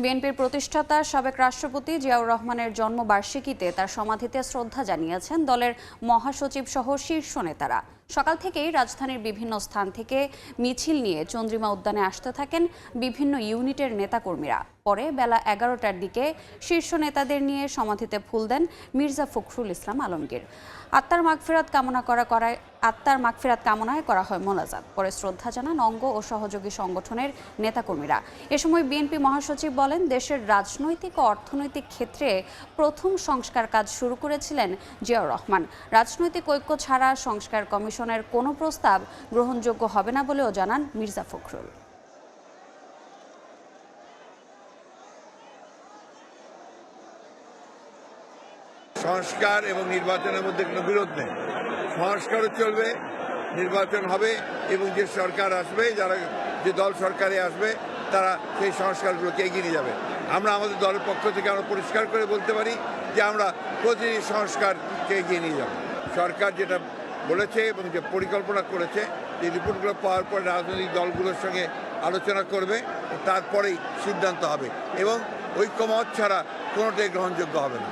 বিএনপির প্রতিষ্ঠাতা সাবেক রাষ্ট্রপতি জিয়াউর রহমানের জন্মবার্ষিকীতে তার সমাধিতে শ্রদ্ধা জানিয়েছেন দলের মহাসচিব সহ শীর্ষ নেতারা। সকাল থেকেই রাজধানীর বিভিন্ন স্থান থেকে মিছিল নিয়ে চন্দ্রিমা উদ্যানে আসতে থাকেন বিভিন্ন ইউনিটের নেতাকর্মীরা। পরে বেলা 11টার দিকে শীর্ষ নেতাদের নিয়ে সমাধিতে ফুল দেন মির্জা ফখরুল ইসলাম আলমগীর। আত্মার মাগফিরাত কামনায় করা হয় মোনাজাত। পরে শ্রদ্ধা জানান অঙ্গ ও সহযোগী সংগঠনের নেতাকর্মীরা। এ সময় বিএনপি মহাসচিব বলেন, দেশের রাজনৈতিক ও অর্থনৈতিক ক্ষেত্রে প্রথম সংস্কার কাজ শুরু করেছিলেন জিয়াউর রহমান। রাজনৈতিক ঐক্য ছাড়া সংস্কার কমিশনের কোনো প্রস্তাব গ্রহণযোগ্য হবে না বলেও জানান মির্জা ফখরুল। সংস্কার এবং নির্বাচনের মধ্যে কোনো বিরোধ নেই। সংস্কারও চলবে, নির্বাচন হবে এবং যে সরকার আসবে, যে দল সরকারে আসবে তারা সেই সংস্কারগুলোকে এগিয়ে নিয়ে যাবে। আমরা আমাদের দলের পক্ষ থেকে আমরা পরিষ্কার করে বলতে পারি যে আমরা প্রতিটি সংস্কারকে এগিয়ে নিয়ে যাব। সরকার যেটা বলেছে এবং যে পরিকল্পনা করেছে, যে রিপোর্টগুলো পাওয়ার পর রাজনৈতিক দলগুলোর সঙ্গে আলোচনা করবে, তারপরেই সিদ্ধান্ত হবে এবং ঐক্যমত ছাড়া কোনোটাই গ্রহণযোগ্য হবে না।